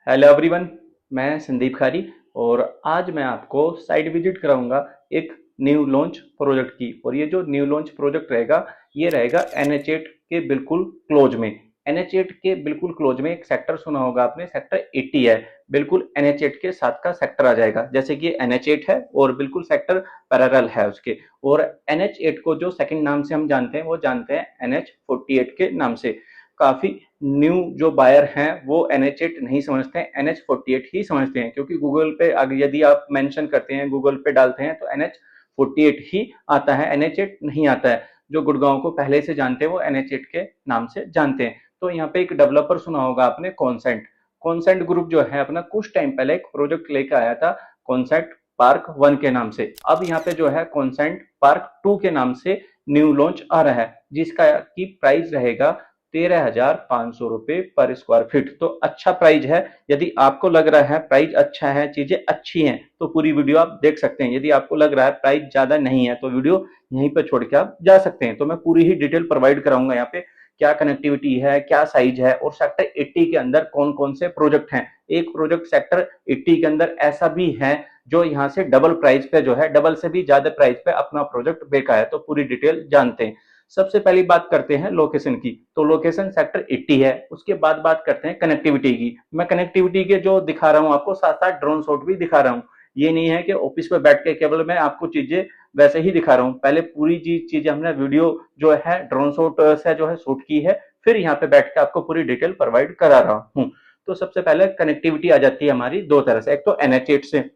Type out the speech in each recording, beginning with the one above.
Hello everyone. मैं संदीप खारी और आज मैं आपको साइट विजिट कराऊंगा एक न्यू लॉन्च प्रोजेक्ट की। और ये जो न्यू लॉन्च प्रोजेक्ट रहेगा ये रहेगा NH8 के बिल्कुल क्लोज में। NH8 के बिल्कुल क्लोज में एक सेक्टर सुना होगा आपने, सेक्टर 80 है। बिल्कुल NH8 के साथ का सेक्टर आ जाएगा, जैसे कि NH8 है और बिल्कुल सेक्टर पैरेलल है उसके। और NH8 को जो सेकंड नाम से हम जानते हैं वो जानते हैं NH48 के नाम से। काफी न्यू जो बायर हैं वो NH8 नहीं समझते हैं, NH48 ही समझते हैं, क्योंकि गूगल पे अगर यदि आप मेंशन करते हैं, गूगल पे डालते हैं तो NH48 ही आता है, NH8 नहीं आता है। जो गुड़गांव को पहले से जानते हैं वो NH8 के नाम से जानते हैं। तो यहाँ पे एक डेवलपर सुना होगा आपने, कॉन्सेंट। कॉन्सेंट ग्रुप जो है अपना कुछ टाइम पहले एक प्रोजेक्ट लेकर आया था, कॉन्सेंट पार्क 1 के नाम से। अब यहाँ पे जो है कॉन्सेंट पार्क 2 के नाम से न्यू लॉन्च आ रहा है, जिसका की प्राइस रहेगा 13,500 रुपए पर स्क्वायर फीट। तो अच्छा प्राइस है। यदि आपको लग रहा है प्राइस अच्छा है, चीजें अच्छी हैं, तो पूरी वीडियो आप देख सकते हैं। यदि आपको लग रहा है प्राइस ज्यादा नहीं है तो वीडियो यहीं पर छोड़ के आप जा सकते हैं। तो मैं पूरी ही डिटेल प्रोवाइड कराऊंगा यहाँ पे, क्या कनेक्टिविटी है, क्या साइज है, और सेक्टर 80 के अंदर कौन कौन से प्रोजेक्ट हैं। एक प्रोजेक्ट सेक्टर 80 के अंदर ऐसा भी है जो यहाँ से डबल प्राइस पे जो है, डबल से भी ज्यादा प्राइस पे अपना प्रोजेक्ट बेचा है। तो पूरी डिटेल जानते हैं। सबसे पहली बात करते हैं लोकेशन की। तो लोकेशन सेक्टर 80 है। उसके बाद बात करते हैं कनेक्टिविटी की। मैं कनेक्टिविटी के जो दिखा रहा हूं आपको, साथ साथ ड्रोन शॉट भी दिखा रहा हूं। ये नहीं है कि ऑफिस पे बैठ के केवल मैं आपको चीजें वैसे ही दिखा रहा हूं। पहले पूरी चीजें हमने वीडियो जो है ड्रोन शॉट से जो है शूट की है, फिर यहाँ पे बैठ के आपको पूरी डिटेल प्रोवाइड करा रहा हूँ। तो सबसे पहले कनेक्टिविटी आ जाती है हमारी दो तरह से, एक तो NH8 से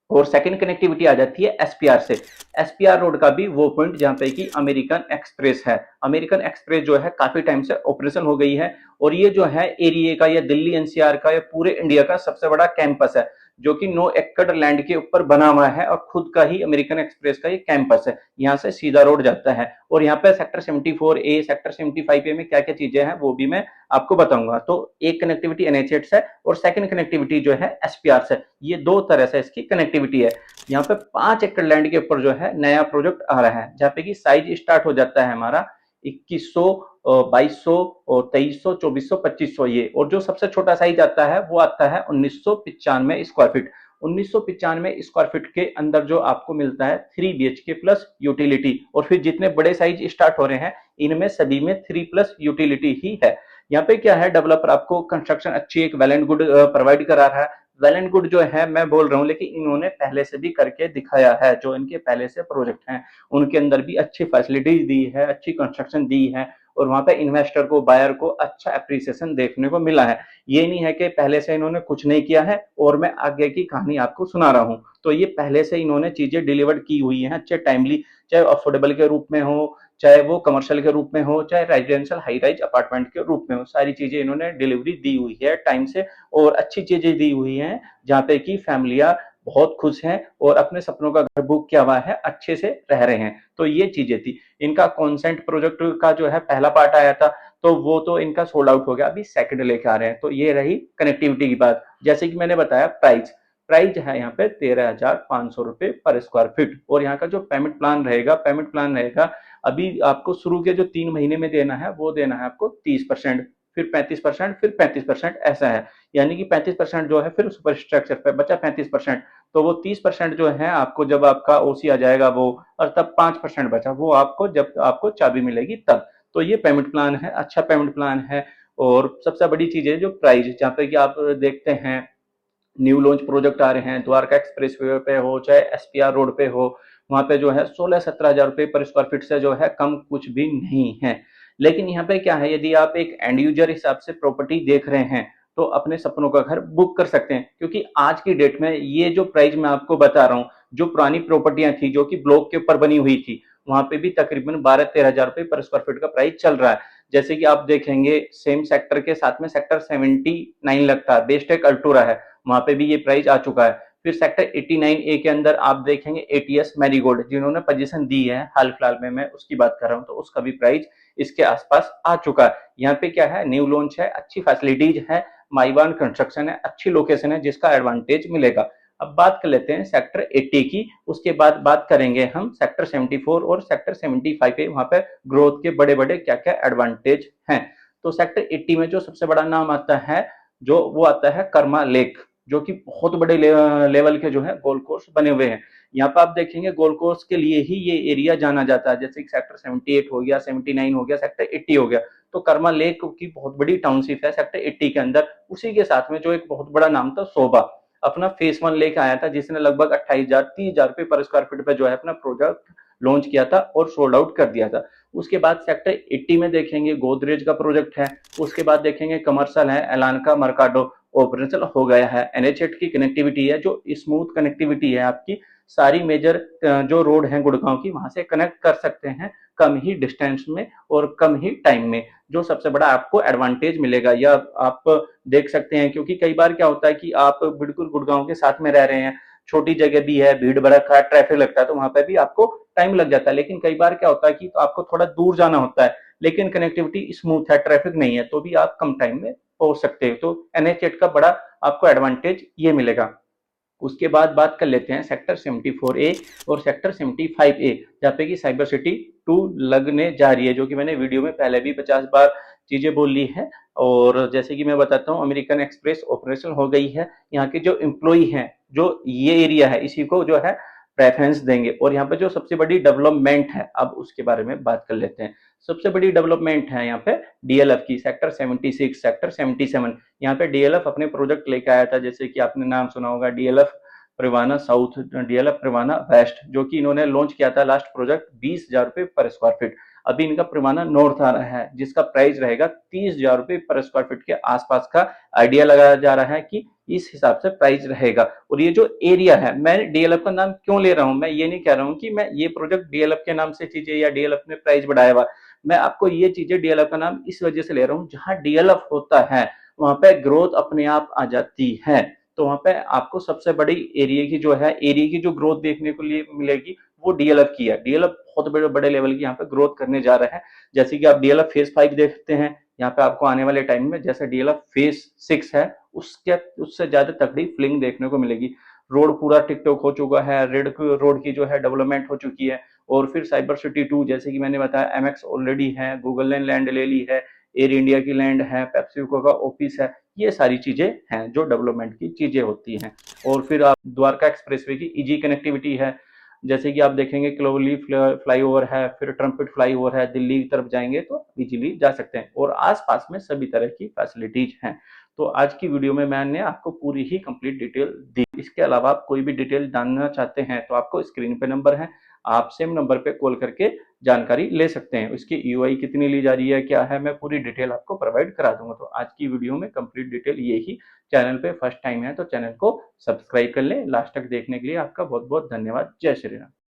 और सेकंड कनेक्टिविटी आ जाती है SPR से। SPR रोड का भी वो पॉइंट जहां पे कि अमेरिकन एक्सप्रेस है। अमेरिकन एक्सप्रेस जो है काफी टाइम से ऑपरेशन हो गई है, और ये जो है एरिया का या दिल्ली NCR का या पूरे इंडिया का सबसे बड़ा कैंपस है, जो कि 9 एकड़ लैंड के ऊपर बना हुआ है, और खुद का ही अमेरिकन एक्सप्रेस का ये कैंपस है। यहाँ से सीधा रोड जाता है। और यहाँ पे सेक्टर 74A, सेक्टर 75A में क्या क्या चीजें हैं वो भी मैं आपको बताऊंगा। तो एक कनेक्टिविटी NH8 से और सेकंड कनेक्टिविटी जो है SPR से। ये दो तरह से इसकी कनेक्टिविटी है। यहाँ पे 5 एकड़ लैंड के ऊपर जो है नया प्रोजेक्ट आ रहा है, जहाँ पे की साइज स्टार्ट हो जाता है हमारा 2100, 2200 और 2300, 2400, 2500 ये। और जो सबसे छोटा साइज आता है वो आता है 1995 स्क्वायर फीट। 1995 स्क्वायर फीट के अंदर जो आपको मिलता है 3 BHK प्लस यूटिलिटी। और फिर जितने बड़े साइज स्टार्ट हो रहे हैं इनमें सभी में 3 प्लस यूटिलिटी ही है। यहाँ पे क्या है, डेवलपर आपको कंस्ट्रक्शन अच्छी एक वेल एंड गुड प्रोवाइड करा रहा है। वेल एंड गुड जो है मैं बोल रहा हूँ, लेकिन इन्होंने पहले से भी करके दिखाया है। जो इनके पहले से प्रोजेक्ट हैं उनके अंदर भी अच्छी फैसिलिटीज दी है, अच्छी कंस्ट्रक्शन दी है, और वहां पे इन्वेस्टर को, बायर को अच्छा अप्रिसिएशन देखने को मिला है। ये नहीं है कि पहले से इन्होंने कुछ नहीं किया है और मैं आगे की कहानी आपको सुना रहा हूँ। तो ये पहले से इन्होंने चीजें डिलीवर्ड की हुई हैं अच्छे टाइमली, चाहे अफोर्डेबल के रूप में हो, चाहे वो कमर्शियल के रूप में हो, चाहे रेजिडेंशियल हाई राइज अपार्टमेंट के रूप में हो। सारी चीजें इन्होंने डिलीवरी दी हुई है टाइम से, और अच्छी चीजें दी हुई हैं, जहाँ पे की फैमिलियां बहुत खुश हैं और अपने सपनों का घर बुक किया हुआ है, अच्छे से रह रहे हैं। तो ये चीजें थी। इनका कॉन्सेंट प्रोजेक्ट का जो है पहला पार्ट आया था, तो वो तो इनका सोल्ड आउट हो गया, अभी सेकंड लेके आ रहे हैं। तो ये रही कनेक्टिविटी की बात। जैसे कि मैंने बताया प्राइस, प्राइस है यहाँ पे 13,500 रुपए पर स्क्वायर फीट। और यहाँ का जो पेमेंट प्लान रहेगा, पेमेंट प्लान रहेगा अभी आपको शुरू के जो 3 महीने में देना है वो देना है आपको 30%, फिर 35%, फिर 35%, ऐसा है। यानी कि 35% जो है फिर सुपर स्ट्रक्चर पे बचा 35%। तो वो 30% जो है आपको जब आपका OC आ जाएगा वो, और तब 5% बचा वो आपको जब आपको चाबी मिलेगी तब। तो ये पेमेंट प्लान है, अच्छा पेमेंट प्लान है। और सबसे बड़ी चीज है जो प्राइस, जहाँ पे कि आप देखते हैं न्यू लॉन्च प्रोजेक्ट आ रहे हैं, द्वारका एक्सप्रेस वे पे हो चाहे SPR रोड पे हो, वहां पे जो है 16-17 हजार रुपए पर स्क्वायर फीट से जो है कम कुछ भी नहीं है। लेकिन यहाँ पे क्या है, यदि आप एक एंड यूजर हिसाब से प्रॉपर्टी देख रहे हैं तो अपने सपनों का घर बुक कर सकते हैं। क्योंकि आज की डेट में ये जो प्राइस मैं आपको बता रहा हूँ, जो पुरानी प्रॉपर्टियां थी जो कि ब्लॉक के ऊपर बनी हुई थी, वहां पे भी तकरीबन 12-13 हजार रुपए पर स्क्वायर फीट का प्राइस चल रहा है। जैसे कि आप देखेंगे सेम सेक्टर के साथ में सेक्टर 79 लगता है, बेस्टेक अल्टोरा है, वहां पे भी ये प्राइस आ चुका है। फिर सेक्टर 89A के अंदर आप देखेंगे ATS मैरीगोल्ड, जिन्होंने पोजीशन दी है हाल फिलहाल में, मैं उसकी बात कर रहा हूँ, तो उसका भी प्राइस इसके आसपास आ चुका है। यहाँ पे क्या है, न्यू लॉन्च है, अच्छी फैसिलिटीज है, माइवान कंस्ट्रक्शन है, अच्छी लोकेशन है, जिसका एडवांटेज मिलेगा। अब बात कर लेते हैं सेक्टर 80 की। उसके बाद बात करेंगे हम सेक्टर 74 और सेक्टर 75 पे, वहां पे ग्रोथ के बड़े बड़े क्या क्या एडवांटेज हैं। तो सेक्टर 80 में जो सबसे बड़ा नाम आता है जो वो आता है कर्मा लेक, जो कि बहुत बड़े लेवल के जो है गोल्फ कोर्स बने हुए हैं। यहाँ पे आप देखेंगे गोल्फ कोर्स के लिए ही ये एरिया जाना जाता है, जैसे सेक्टर 78 हो गया, 79 हो गया, सेक्टर 80 हो गया। तो कर्मा लेक की बहुत बड़ी टाउनशिप है सेक्टर 80 के अंदर। उसी के साथ में जो एक बहुत बड़ा नाम था शोभा, अपना फेस 1 लेके आया था, जिसने लगभग 28,000 30,000 रुपए पर स्क्वायर फीट पे जो है अपना प्रोजेक्ट लॉन्च किया था और सोल्ड आउट कर दिया था। उसके बाद सेक्टर 80 में देखेंगे गोदरेज का प्रोजेक्ट है। उसके बाद देखेंगे कमर्शियल है, एलानका मर्काडो ऑपरेशनल हो गया है। एनएच8 की कनेक्टिविटी है, जो स्मूथ कनेक्टिविटी है आपकी, सारी मेजर जो रोड है गुड़गांव की, वहां से कनेक्ट कर सकते हैं कम ही डिस्टेंस में और कम ही टाइम में, जो सबसे बड़ा आपको एडवांटेज मिलेगा। या आप देख सकते हैं, क्योंकि कई बार क्या होता है कि आप बिल्कुल गुड़गांव के साथ में रह रहे हैं, छोटी जगह भी है, भीड़ भड़का ट्रैफिक लगता है, तो वहां पर भी आपको टाइम लग जाता है। लेकिन कई बार क्या होता है कि तो आपको थोड़ा दूर जाना होता है, लेकिन कनेक्टिविटी स्मूथ है, ट्रैफिक नहीं है, तो भी आप कम टाइम में पहुंच सकते हो। तो एनएच8 का बड़ा आपको एडवांटेज ये मिलेगा। उसके बाद बात कर लेते हैं सेक्टर 74A और सेक्टर 75A, जहाँ पे कि साइबर सिटी 2 लगने जा रही है, जो कि मैंने वीडियो में पहले भी 50 बार चीजें बोल ली है। और जैसे कि मैं बताता हूँ, अमेरिकन एक्सप्रेस ऑपरेशनल हो गई है। यहाँ के जो एम्प्लॉई हैं, जो ये एरिया है, इसी को जो है प्रेफरेंस देंगे। और यहाँ पे जो सबसे बड़ी डेवलपमेंट है, अब उसके बारे में बात कर लेते हैं। सबसे बड़ी डेवलपमेंट है यहाँ पे डीएलएफ की, सेक्टर 76 सेक्टर 77। यहाँ पे डीएलएफ अपने प्रोजेक्ट लेके आया था, जैसे कि आपने नाम सुना होगा DLF Privana South, DLF Privana West, जो कि इन्होंने लॉन्च किया था लास्ट प्रोजेक्ट 20,000 रुपए पर स्क्वायर फीट। अभी इनका प्रिवाना नॉर्थ आ रहा है, जिसका प्राइस रहेगा 30,000 रुपए पर स्क्वायर फीट के आसपास का आइडिया लगाया जा रहा है कि इस हिसाब से प्राइस रहेगा। और ये जो एरिया है, मैं डीएलएफ का नाम क्यों ले रहा हूं, मैं ये नहीं कह रहा हूं कि मैं ये प्रोजेक्ट डीएलएफ के नाम से चीजें या डीएलएफ ने प्राइस बढ़ाया हुआ। मैं आपको ये चीजें डीएलएफ का नाम इस वजह से ले रहा हूँ, जहां डीएलएफ होता है वहां पे ग्रोथ अपने आप आ जाती है। तो वहां पे आपको सबसे बड़ी एरिया की जो है, एरिया की जो ग्रोथ देखने को लिए मिलेगी, वो डीएलएफ की है। डीएलएफ बहुत बड़े बड़े लेवल की यहाँ पे ग्रोथ करने जा रहा है। जैसे कि आप डीएलएफ फेज 5 देखते हैं, यहाँ पे आपको आने वाले टाइम में जैसे डीएलएफ फेज 6 है, उसके उससे ज्यादा तगड़ी फिलिंग देखने को मिलेगी। रोड पूरा टिकटॉक हो चुका है, रेड रोड की जो है डेवलपमेंट हो चुकी है। और फिर साइबर सिटी 2, जैसे कि मैंने बताया, एमएक्स ऑलरेडी है, गूगल ने लैंड ले ली है, एयर इंडिया की लैंड है, पेप्सिको का ऑफिस है। ये सारी चीजें हैं जो डेवलपमेंट की चीजें होती हैं। और फिर आप द्वारका एक्सप्रेसवे की इजी कनेक्टिविटी है, जैसे कि आप देखेंगे क्लोवली फ्लाईओवर है, फिर ट्रम्पेट फ्लाईओवर है, दिल्ली की तरफ जाएंगे तो इजीली जा सकते हैं। और आसपास में सभी तरह की फैसिलिटीज हैं। तो आज की वीडियो में मैंने आपको पूरी ही कंप्लीट डिटेल दी। इसके अलावा आप कोई भी डिटेल जानना चाहते हैं तो आपको स्क्रीन पे नंबर है, आप सेम नंबर पे कॉल करके जानकारी ले सकते हैं। उसकी ईओआई कितनी ली जा रही है, क्या है, मैं पूरी डिटेल आपको प्रोवाइड करा दूंगा। तो आज की वीडियो में कंप्लीट डिटेल ये ही। चैनल पे फर्स्ट टाइम है तो चैनल को सब्सक्राइब कर लें। लास्ट तक देखने के लिए आपका बहुत बहुत धन्यवाद। जय श्री राम।